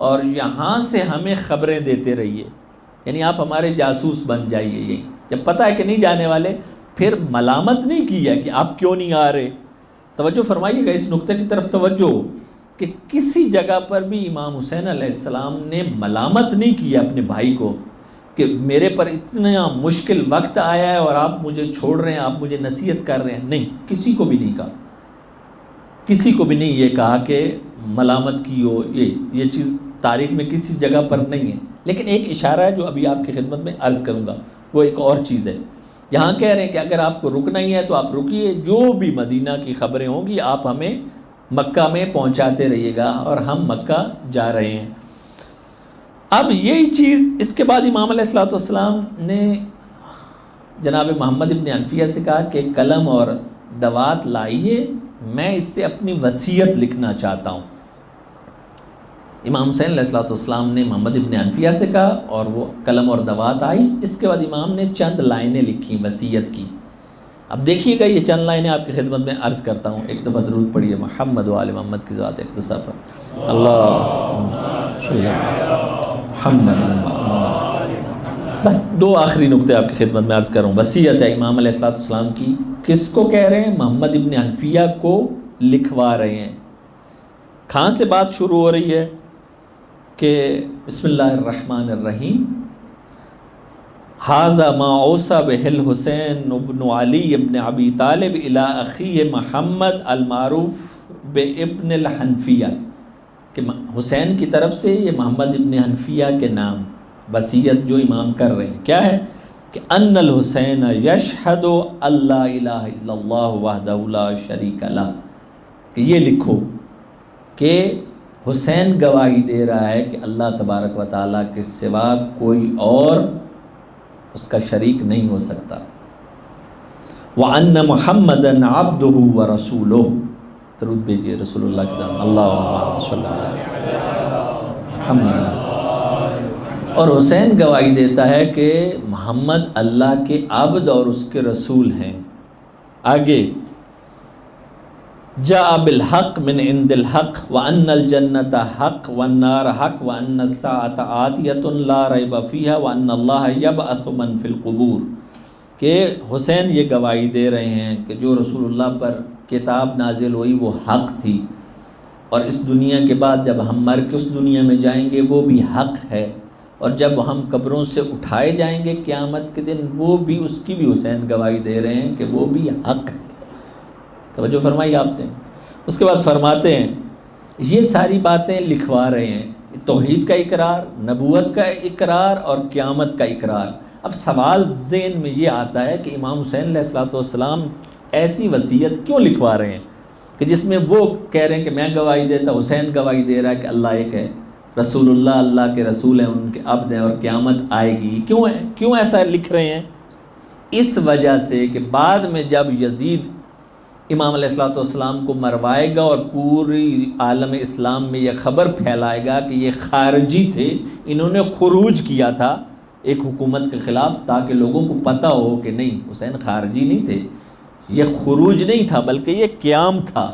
اور یہاں سے ہمیں خبریں دیتے رہیے، یعنی آپ ہمارے جاسوس بن جائیے۔ یہی جب پتہ ہے کہ نہیں جانے والے، پھر ملامت نہیں کی ہے کہ آپ کیوں نہیں آ رہے۔ توجہ فرمائیے گا اس نقطے کی طرف توجہ، کہ کسی جگہ پر بھی امام حسین علیہ السلام نے ملامت نہیں کی اپنے بھائی کو کہ میرے پر اتنا مشکل وقت آیا ہے اور آپ مجھے چھوڑ رہے ہیں، آپ مجھے نصیحت کر رہے ہیں، نہیں، کسی کو بھی نہیں کہا، کسی کو بھی نہیں یہ کہا کہ ملامت کی ہو، یہ چیز تاریخ میں کسی جگہ پر نہیں ہے۔ لیکن ایک اشارہ ہے جو ابھی آپ کی خدمت میں عرض کروں گا، وہ ایک اور چیز ہے۔ یہاں کہہ رہے ہیں کہ اگر آپ کو رکنا ہی ہے تو آپ رکیے، جو بھی مدینہ کی خبریں ہوں گی آپ ہمیں مکہ میں پہنچاتے رہیے گا، اور ہم مکہ جا رہے ہیں۔ اب یہی چیز اس کے بعد امام علیہ السلام نے جناب محمد ابن حنفیہ سے کہا کہ قلم اور دوات لائیے، میں اس سے اپنی وصیت لکھنا چاہتا ہوں۔ امام حسین علیہ السلام نے محمد ابن حنفیہ سے کہا اور وہ قلم اور دوات آئی۔ اس کے بعد امام نے چند لائنیں لکھی وصیت کی۔ اب دیکھیے گا یہ چند لائنیں آپ کی خدمت میں عرض کرتا ہوں، ایک دفعہ درود پڑھیے محمد و آل محمد کی ذات اقتسا پر، اللہم صلی محمد، بس دو آخری نقطے آپ کی خدمت میں عرض کروں۔ وصیت ہے امام علیہ السلام کی، کس کو کہہ رہے ہیں؟ محمد ابن حنفیہ کو لکھوا رہے ہیں۔ کہاں سے بات شروع ہو رہی ہے کہ بسم اللہ الرحمن الرحیم، ھذا ما اوصى به الحسین ابن علی ابن ابی طالب الی اخیہ محمد المعروف بابن الحنفیہ، کہ حسین کی طرف سے یہ محمد ابن حنفیہ کے نام وصیت جو امام کر رہے ہیں کیا ہے کہ ان الحسین یشہد اللہ الہ الا اللہ وحدہ لا شریک لہ، کہ یہ لکھو کہ حسین گواہی دے رہا ہے کہ اللہ تبارک و تعالیٰ کے سوا کوئی اور اس کا شریک نہیں ہو سکتا، وَأَنَّ مُحَمَّدًا عَبْدُهُ وَرَسُولُهُ، درود بھیجئے رسول اللہ کی ذات، اللہم صلی علی محمد۔ اور حسین گواہی دیتا ہے کہ محمد اللہ کے عبد اور اس کے رسول ہیں۔ آگے جاء بالحق من عند الحق وان الجنۃ حق والنار حق وان الساعۃ آتیۃ لا ریب فیہا وان اللہ یبعث من فی القبور، کہ حسین یہ گواہی دے رہے ہیں کہ جو رسول اللہ پر کتاب نازل ہوئی وہ حق تھی، اور اس دنیا کے بعد جب ہم مر کے اس دنیا میں جائیں گے وہ بھی حق ہے، اور جب ہم قبروں سے اٹھائے جائیں گے قیامت کے دن وہ بھی، اس کی بھی حسین گواہی دے رہے ہیں کہ وہ بھی حق ہے۔ توجہ فرمائی آپ نے۔ اس کے بعد فرماتے ہیں یہ ساری باتیں لکھوا رہے ہیں، توحید کا اقرار، نبوت کا اقرار اور قیامت کا اقرار۔ اب سوال ذہن میں یہ آتا ہے کہ امام حسین علیہ السلام ایسی وصیت کیوں لکھوا رہے ہیں؟ کہ جس میں وہ کہہ رہے ہیں کہ میں گواہی دیتا، حسین گواہی دے رہا ہے کہ اللہ ایک ہے، رسول اللہ اللہ کے رسول ہیں، ان کے عبد ہیں، اور قیامت آئے گی. کیوں ایسا لکھ رہے ہیں؟ اس وجہ سے کہ بعد میں جب یزید امام علیہ الصلوۃ والسلام کو مروائے گا اور پوری عالم اسلام میں یہ خبر پھیلائے گا کہ یہ خارجی تھے، انہوں نے خروج کیا تھا ایک حکومت کے خلاف، تاکہ لوگوں کو پتہ ہو کہ نہیں، حسین خارجی نہیں تھے، یہ خروج نہیں تھا بلکہ یہ قیام تھا.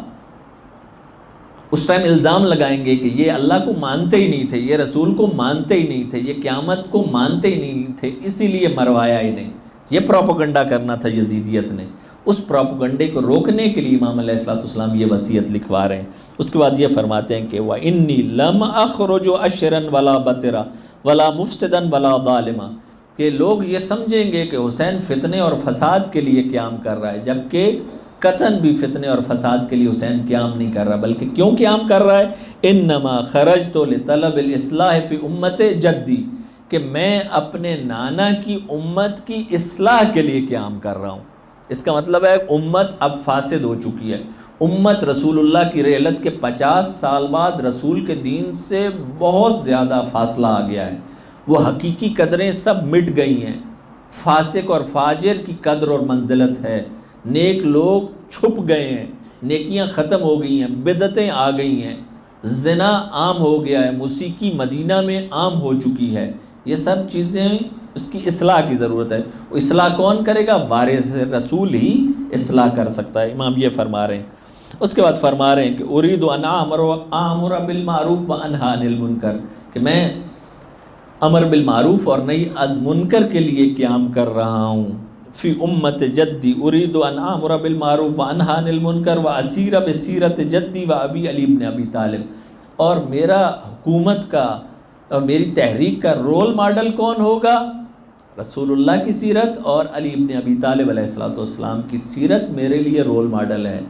اس ٹائم الزام لگائیں گے کہ یہ اللہ کو مانتے ہی نہیں تھے، یہ رسول کو مانتے ہی نہیں تھے، یہ قیامت کو مانتے ہی نہیں تھے، اسی لیے مروایا ہی نہیں. یہ پروپیگنڈا کرنا تھا یزیدیت نے. اس پروپیگنڈے کو روکنے کے لیے امام علیہ الصلوۃ والسلام یہ وصیت لکھوا رہے ہیں. اس کے بعد یہ فرماتے ہیں کہ وَإِنِّي لَمْ أَخْرُجُ عَشْرًا وَلَا بَتِرًا وَلَا مُفْسِدًا وَلَا ظَالِمًا، کہ لوگ یہ سمجھیں گے کہ حسین فتنے اور فساد کے لیے قیام کر رہا ہے، جبکہ قطعاً بھی فتنے اور فساد کے لیے حسین قیام نہیں کر رہا، بلکہ کیوں قیام کر رہا ہے؟ انما خرجت لطلب الاصلاح فی امت جدی، کہ میں اپنے نانا کی امت کی اصلاح کے لیے قیام کر رہا ہوں. اس کا مطلب ہے امت اب فاسد ہو چکی ہے. امت رسول اللہ کی رحلت کے 50 سال بعد رسول کے دین سے بہت زیادہ فاصلہ آ گیا ہے. وہ حقیقی قدریں سب مٹ گئی ہیں. فاسق اور فاجر کی قدر اور منزلت ہے. نیک لوگ چھپ گئے ہیں، نیکیاں ختم ہو گئی ہیں، بدعتیں آ گئی ہیں، زنا عام ہو گیا ہے، موسیقی مدینہ میں عام ہو چکی ہے. یہ سب چیزیں اس کی اصلاح کی ضرورت ہے. وہ اصلاح کون کرے گا؟ وارث رسول ہی اصلاح کر سکتا ہے. امام یہ فرما رہے ہیں. اس کے بعد فرما رہے ہیں کہ ارید ان آمر بالمعروف وانہی عن المنکر، کہ میں امر بالمعروف اور نہی از منکر کے لیے قیام کر رہا ہوں. فی امت جدی ارید ان آمر بالمعروف وانہی عن المنکر واسیر بسیرت جدی و ابی علی بن ابی طالب، اور میرا حکومت کا اور میری تحریک کا رول ماڈل کون ہوگا؟ رسول اللہ کی سیرت اور علی ابن ابی طالب علیہ الصلوۃ والسلام کی سیرت میرے لیے رول ماڈل ہے.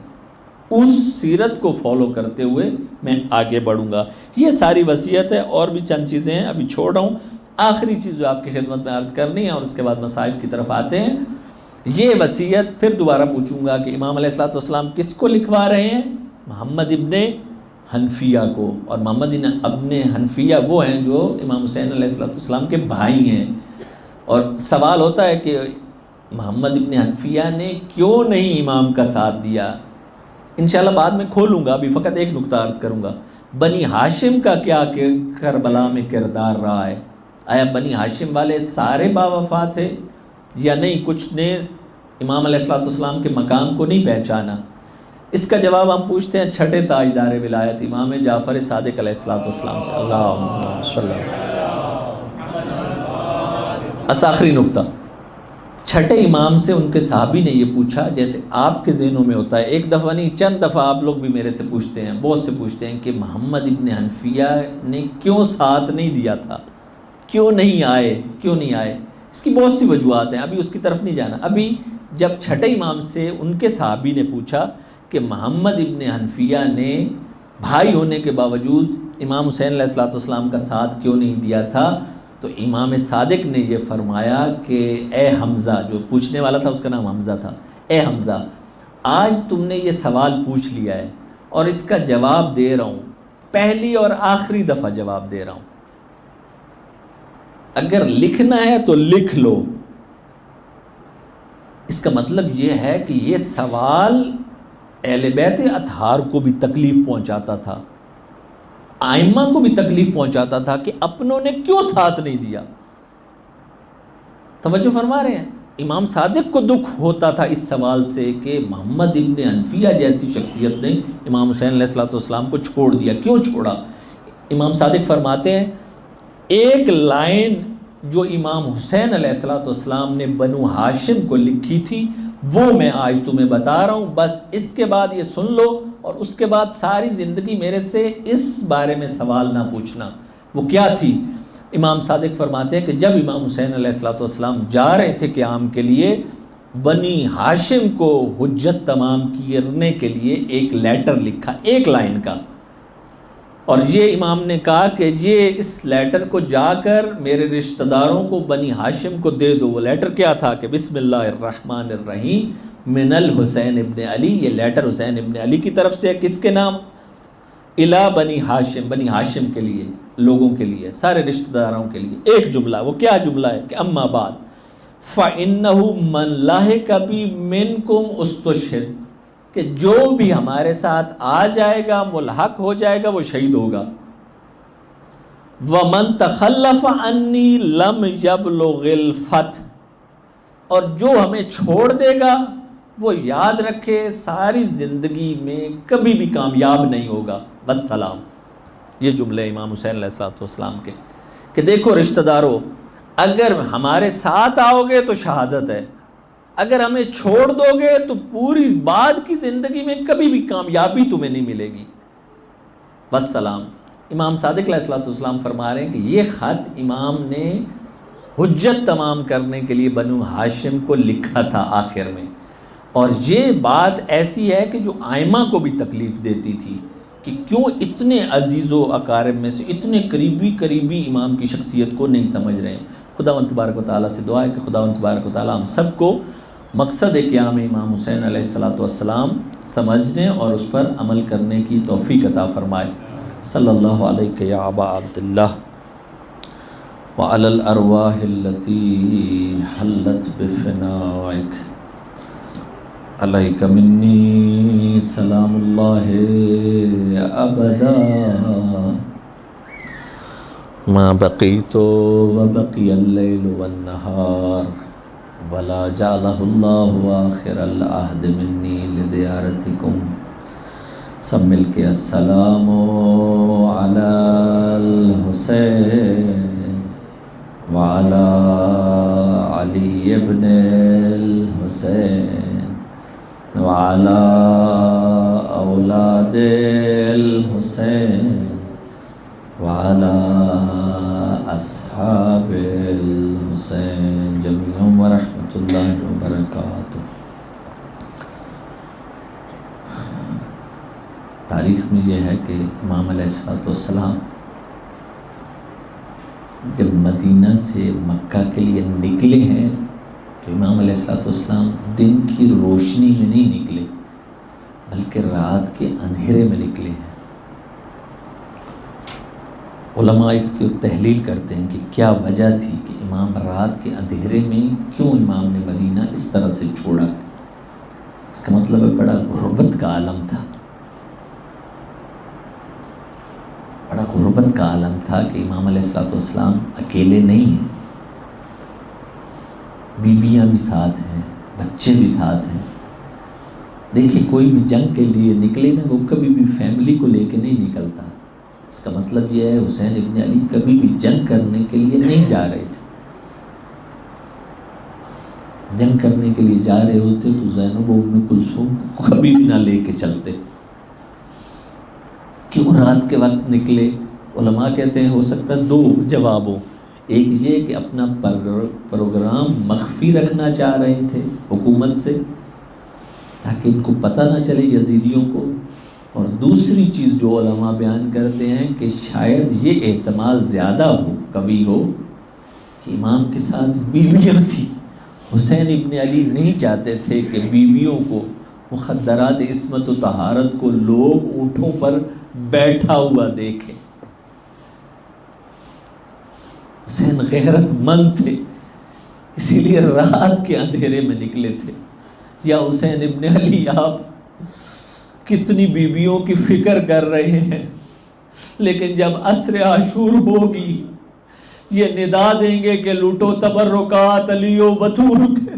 اس سیرت کو فالو کرتے ہوئے میں آگے بڑھوں گا. یہ ساری وصیت ہے. اور بھی چند چیزیں ہیں، ابھی چھوڑ رہا ہوں. آخری چیز جو آپ کی خدمت میں عرض کرنی ہے اور اس کے بعد مصائب کی طرف آتے ہیں. یہ وصیت پھر دوبارہ پوچھوں گا کہ امام علیہ الصلوۃ والسلام کس کو لکھوا رہے ہیں؟ محمد ابن حنفیہ کو. اور محمد ابن حنفیہ وہ ہیں جو امام حسین علیہ الصلوۃ والسلام کے بھائی ہیں. اور سوال ہوتا ہے کہ محمد ابن حنفیہ نے کیوں نہیں امام کا ساتھ دیا؟ انشاءاللہ بعد میں کھولوں گا، ابھی فقط ایک نقطہ عرض کروں گا. بنی ہاشم کا کیا کربلا میں کردار رہا ہے؟ آیا بنی ہاشم والے سارے باوفا تھے یا نہیں؟ کچھ نے امام علیہ الصلوۃ والسلام کے مقام کو نہیں پہچانا. اس کا جواب ہم پوچھتے ہیں چھٹے تاجدار ولایت امام جعفر صادق علیہ الصلوۃ والسلام سے. اللہم صلی اللہ. آخری نقطہ، چھٹے امام سے ان کے صحابی نے یہ پوچھا، جیسے آپ کے ذہنوں میں ہوتا ہے، ایک دفعہ نہیں چند دفعہ آپ لوگ بھی میرے سے پوچھتے ہیں، بہت سے پوچھتے ہیں کہ محمد ابن حنفیہ نے کیوں ساتھ نہیں دیا تھا، کیوں نہیں آئے. اس کی بہت سی وجوہات ہیں، ابھی اس کی طرف نہیں جانا. ابھی جب چھٹے امام سے ان کے صحابی نے پوچھا کہ محمد ابن حنفیہ نے بھائی ہونے کے باوجود امام حسین علیہ الصلوۃ والسلام کا ساتھ کیوں نہیں دیا تھا، تو امام صادق نے یہ فرمایا کہ اے حمزہ، جو پوچھنے والا تھا اس کا نام حمزہ تھا، اے حمزہ، آج تم نے یہ سوال پوچھ لیا ہے اور اس کا جواب دے رہا ہوں، پہلی اور آخری دفعہ جواب دے رہا ہوں. اگر لکھنا ہے تو لکھ لو. اس کا مطلب یہ ہے کہ یہ سوال اہل بیت اطہار کو بھی تکلیف پہنچاتا تھا، آئمہ کو بھی تکلیف پہنچاتا تھا کہ اپنوں نے کیوں ساتھ نہیں دیا. توجہ فرما رہے ہیں؟ امام صادق کو دکھ ہوتا تھا اس سوال سے کہ محمد ابن حنفیہ جیسی شخصیت نے امام حسین علیہ الصلوۃ والسلام کو چھوڑ دیا، کیوں چھوڑا؟ امام صادق فرماتے ہیں ایک لائن جو امام حسین علیہ الصلوۃ والسلام نے بنو ہاشم کو لکھی تھی وہ میں آج تمہیں بتا رہا ہوں، بس اس کے بعد یہ سن لو اور اس کے بعد ساری زندگی میرے سے اس بارے میں سوال نہ پوچھنا. وہ کیا تھی؟ امام صادق فرماتے ہیں کہ جب امام حسین علیہ الصلوۃ والسلام جا رہے تھے قیام کے لیے، بنی ہاشم کو حجت تمام کرنے کے لیے ایک لیٹر لکھا، ایک لائن کا. اور یہ امام نے کہا کہ یہ اس لیٹر کو جا کر میرے رشتہ داروں کو بنی ہاشم کو دے دو۔ وہ لیٹر کیا تھا کہ بسم اللہ الرحمن الرحیم من الحسین ابن علی، یہ لیٹر حسین ابن علی کی طرف سے، کس کے نام؟ الا بنی ہاشم، بنی ہاشم کے لیے، لوگوں کے لیے، سارے رشتہ داروں کے لیے۔ ایک جملہ، وہ کیا جملہ ہے کہ اما بعد فَإِنَّهُ مَنْ لَحِقَ بِي مِنْكُمْ اُسْتُشْهِدَ، کہ جو بھی ہمارے ساتھ آ جائے گا، ملحق ہو جائے گا، وہ شہید ہوگا۔ وَمَنْ تَخَلَّفَ عَنِّي لَمْ يَبْلُغِ الْفَتْحَ، اور جو ہمیں چھوڑ دے گا وہ یاد رکھے ساری زندگی میں کبھی بھی کامیاب نہیں ہوگا، بس سلام۔ یہ جملے امام حسین علیہ السلام کے کہ دیکھو رشتہ دارو، اگر ہمارے ساتھ آؤ گے تو شہادت ہے، اگر ہمیں چھوڑ دو گے تو پوری بعد کی زندگی میں کبھی بھی کامیابی تمہیں نہیں ملے گی، بس سلام۔ امام صادق علیہ السلام فرما رہے ہیں کہ یہ خط امام نے حجت تمام کرنے کے لیے بنو ہاشم کو لکھا تھا آخر میں، اور یہ بات ایسی ہے کہ جو آئمہ کو بھی تکلیف دیتی تھی کہ کیوں اتنے عزیز و اقارب میں سے اتنے قریبی امام کی شخصیت کو نہیں سمجھ رہے ہیں۔ خداوند تبارک و تعالیٰ سے دعا ہے کہ خداوند تبارک و تعالیٰ ہم سب کو مقصد قیام امام حسین علیہ السلام سمجھنے اور اس پر عمل کرنے کی توفیق عطا فرمائے۔ صلی اللہ علیہ یا ابا عبداللہ وعلی الارواح التي حلت بفنائک، علیک منی سلام اللہ ابدا ما بقیت وبقی اللیل والنہار ولا جعلہ اللہ آخر العہد منی لزیارتکم۔ سب مل کے السلام علی الحسین وعلی علی ابن الحسین وعلی اولاد الحسین وعلی اصحاب الحسین جميعا ورحمۃ اللہ وبرکاتہ۔ تاریخ میں یہ ہے کہ امام علیہ السلام جب مدینہ سے مکہ کے لیے نکلے ہیں تو امام علیہ السلام دن کی روشنی میں نہیں نکلے بلکہ رات کے اندھیرے میں نکلے ہیں۔ علماء اس کی تحلیل کرتے ہیں کہ کیا وجہ تھی کہ امام رات کے اندھیرے میں کیوں امام نے مدینہ اس طرح سے چھوڑا۔ اس کا مطلب ہے بڑا غربت کا عالم تھا، بڑا غربت کا عالم تھا کہ امام علیہ السلام اکیلے نہیں ہیں، بیویاں بھی ساتھ ہیں، بچے بھی ساتھ ہیں۔ دیکھیں کوئی بھی جنگ کے لیے نکلے نا، وہ کبھی بھی فیملی کو لے کے نہیں نکلتا۔ اس کا مطلب یہ ہے حسین ابن علی کبھی بھی جنگ کرنے کے لیے نہیں جا رہے تھے۔ جنگ کرنے کے لیے جا رہے ہوتے تو زینب و ام کلثوم کو کبھی بھی نہ لے کے چلتے۔ کیوں رات کے وقت نکلے؟ علماء کہتے ہیں ہو سکتا ہے دو جواب ہو۔ ایک یہ کہ اپنا پروگرام مخفی رکھنا چاہ رہے تھے حکومت سے تاکہ ان کو پتہ نہ چلے یزیدیوں کو، اور دوسری چیز جو علماء بیان کرتے ہیں کہ شاید یہ احتمال زیادہ ہو، قوی ہو کہ امام کے ساتھ بیویاں تھیں۔ حسین ابن علی نہیں چاہتے تھے کہ بیویوں کو مخدرات عصمت و طہارت کو لوگ اونٹوں پر بیٹھا ہوا دیکھیں۔ حسین غیرت مند تھے، اسی لیے رات کے اندھیرے میں نکلے تھے۔ یا حسین ابن علی آپ کتنی بیویوں کی فکر کر رہے ہیں، لیکن جب عصر عاشور ہوگی یہ ندا دیں گے کہ لوٹو تبرکات علی و بطول کے،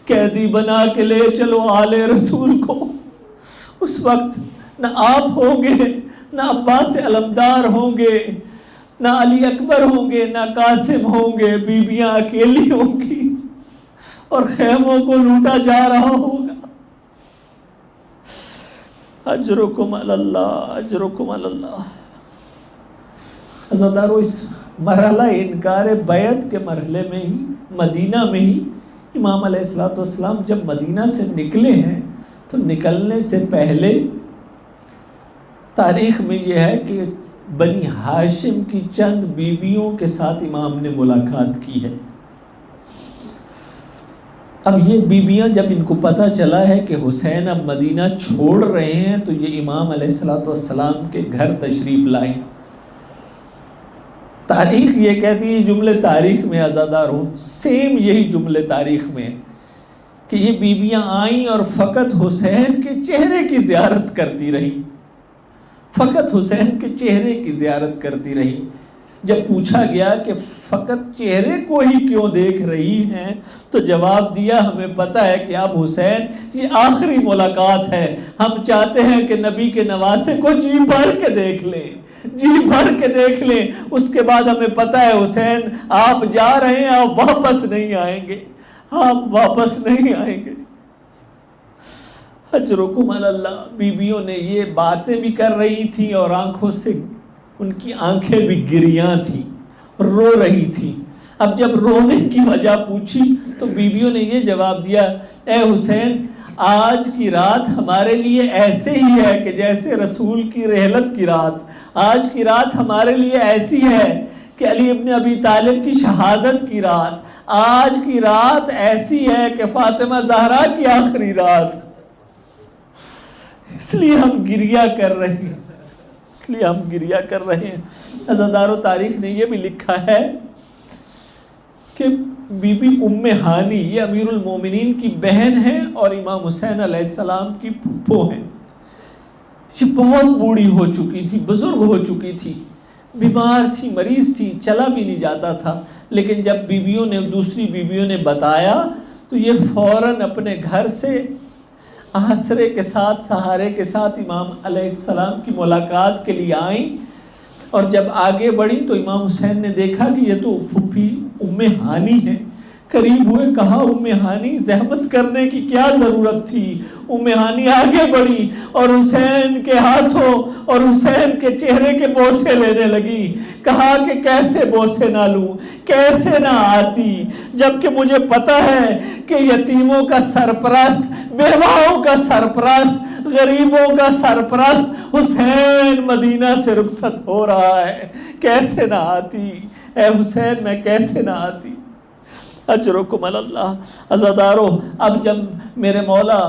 قیدی بنا کے لے چلو آل رسول کو۔ اس وقت نہ آپ ہوں گے، نہ عباس علمدار ہوں گے، نہ علی اکبر ہوں گے، نہ قاسم ہوں گے، بیویاں اکیلی ہوں گی اور خیموں کو لوٹا جا رہا ہوگا۔ اجرکم علی اللہ، اجرکم علی اللہ۔ عزادارو، اس مرحلہ انکار بیعت کے مرحلے میں ہی، مدینہ میں ہی امام علیہ السلام جب مدینہ سے نکلے ہیں تو نکلنے سے پہلے تاریخ میں یہ ہے کہ بنی ہاشم کی چند بیویوں کے ساتھ امام نے ملاقات کی ہے۔ اب یہ بیویاں جب ان کو پتہ چلا ہے کہ حسین اب مدینہ چھوڑ رہے ہیں تو یہ امام علیہ السلام کے گھر تشریف لائیں۔ تاریخ یہ کہتی ہے، جملے تاریخ میں عزاداروں سیم یہی جملے تاریخ میں، کہ یہ بیویاں آئیں اور فقط حسین کے چہرے کی زیارت کرتی رہی، فقط حسین کے چہرے کی زیارت کرتی رہی۔ جب پوچھا گیا کہ فقط چہرے کو ہی کیوں دیکھ رہی ہیں تو جواب دیا، ہمیں پتہ ہے کہ اب حسین یہ آخری ملاقات ہے، ہم چاہتے ہیں کہ نبی کے نواسے کو جی بھر کے دیکھ لیں، جی بھر کے دیکھ لیں، اس کے بعد ہمیں پتہ ہے حسین آپ جا رہے ہیں، آپ واپس نہیں آئیں گے، آپ واپس نہیں آئیں گے۔ اجرکم علی اللہ۔ بیویوں نے یہ باتیں بھی کر رہی تھیں اور آنکھوں سے ان کی آنکھیں بھی گریاں تھیں، رو رہی تھی۔ اب جب رونے کی وجہ پوچھی تو بیویوں نے یہ جواب دیا، اے حسین آج کی رات ہمارے لیے ایسے ہی ہے کہ جیسے رسول کی رحلت کی رات، آج کی رات ہمارے لیے ایسی ہے کہ علی ابن ابی طالب کی شہادت کی رات، آج کی رات ایسی ہے کہ فاطمہ زہرا کی آخری رات، اس لیے ہم گریہ کر رہے ہیں، اس لیے ہم گریہ کر رہے ہیں۔ عزادارو تاریخ نے یہ بھی لکھا ہے کہ بی بی ام ہانی یہ امیر المومنین کی بہن ہے اور امام حسین علیہ السلام کی پھوپھو ہیں۔ یہ بہت بوڑھی ہو چکی تھی، بزرگ ہو چکی تھی، بیمار تھی، مریض تھی، چلا بھی نہیں جاتا تھا، لیکن جب بیویوں نے دوسری بیویوں نے بتایا تو یہ فوراً اپنے گھر سے آسرے کے ساتھ سہارے کے ساتھ امام علیہ السلام کی ملاقات کے لیے آئیں، اور جب آگے بڑھی تو امام حسین نے دیکھا کہ یہ تو پھوپھی ام ہانی ہے، قریب ہوئے، کہا ام ہانی زحمت کرنے کی کیا ضرورت تھی؟ ام ہانی آگے بڑھی اور حسین کے ہاتھوں اور حسین کے چہرے کے بوسے لینے لگی، کہا کہ کیسے بوسے نہ لوں، کیسے نہ آتی، جبکہ مجھے پتہ ہے کہ یتیموں کا سرپرست، بیواؤں کا سرپرست، غریبوں کا سرپرست حسین مدینہ سے رخصت ہو رہا ہے، کیسے نہ آتی، اے حسین میں کیسے نہ آتی۔ اجرکم علی اللہ۔ عزادارو اب جب میرے مولا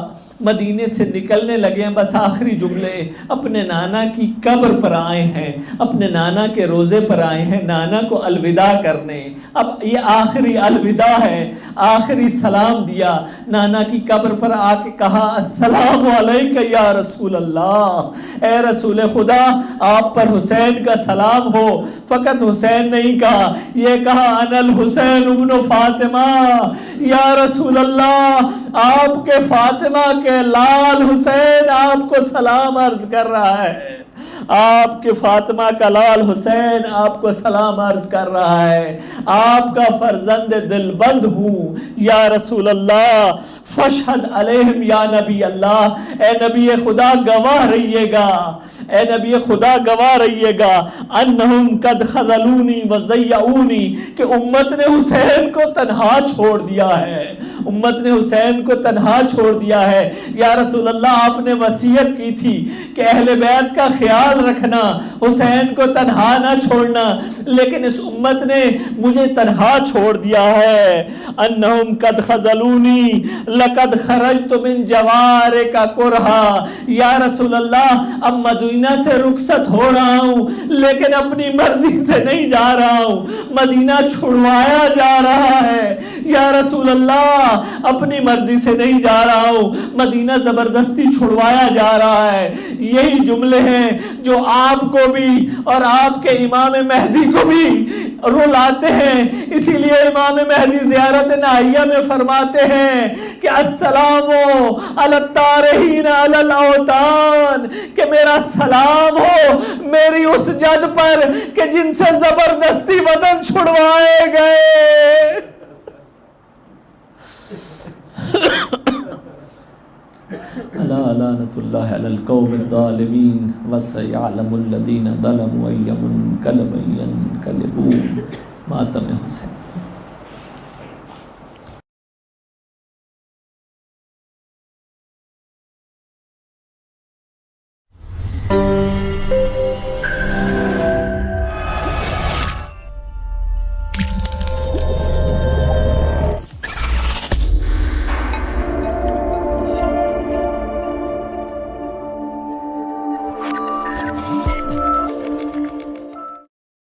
مدینے سے نکلنے لگے ہیں، بس آخری جملے، اپنے نانا کی قبر پر آئے ہیں، اپنے نانا کے روزے پر آئے ہیں نانا کو الوداع کرنے، اب یہ آخری الوداع ہے، آخری سلام دیا، نانا کی قبر پر آ کے کہا السلام علیکہ یا رسول اللہ، اے رسول خدا آپ پر حسین کا سلام ہو۔ فقط حسین نہیں کہا، یہ کہا انا الحسین ابن فاطمہ، یا رسول اللہ آپ کے فاطمہ کہ لال حسین آپ کو سلام عرض کر رہا ہے، آپ کے فاطمہ کا لال حسین آپ کو سلام عرض کر رہا ہے، آپ کا فرزند دل بند ہوں یا رسول اللہ، فاشہد علیہم یا نبی اللہ، اے نبی خدا گواہ رہیے گا، اے نبی خدا گواہ رہیے گا، انہم قد خذلونی وضیعونی، کہ امت نے حسین کو تنہا چھوڑ دیا ہے، امت نے حسین کو تنہا چھوڑ دیا ہے، یا رسول اللہ آپ نے وصیت کی تھی کہ اہل بیت کا خیال رکھنا، حسین کو تنہا نہ چھوڑنا، لیکن اس امت نے مجھے تنہا چھوڑ دیا ہے۔ انہم قد خذلونی لقد خرجت من جوارک کرہا، یا رسول اللہ اب مدینہ سے رخصت ہو رہا ہوں لیکن اپنی مرضی سے نہیں جا رہا ہوں، مدینہ چھڑوایا جا رہا ہے، یا رسول اللہ اپنی مرضی سے نہیں جا رہا ہوں، مدینہ زبردستی چھڑوایا جا رہا ہے۔ یہی جملے ہیں جو آپ کو بھی اور آپ کے امام مہدی کو بھی رلاتے ہیں، اسی لیے امام مہدی زیارت نہائیہ میں فرماتے ہیں کہ السلام علی الطارحین علی الاوطان، کہ میرا سلام ہو میری اس جد پر کہ جن سے زبردستی وطن چھڑوائے گئے۔ الا لعنت اللہ علی القوم الظالمین وسیعلم الذین ظلموا ای منقلب ینقلبون۔ ماتم حسین۔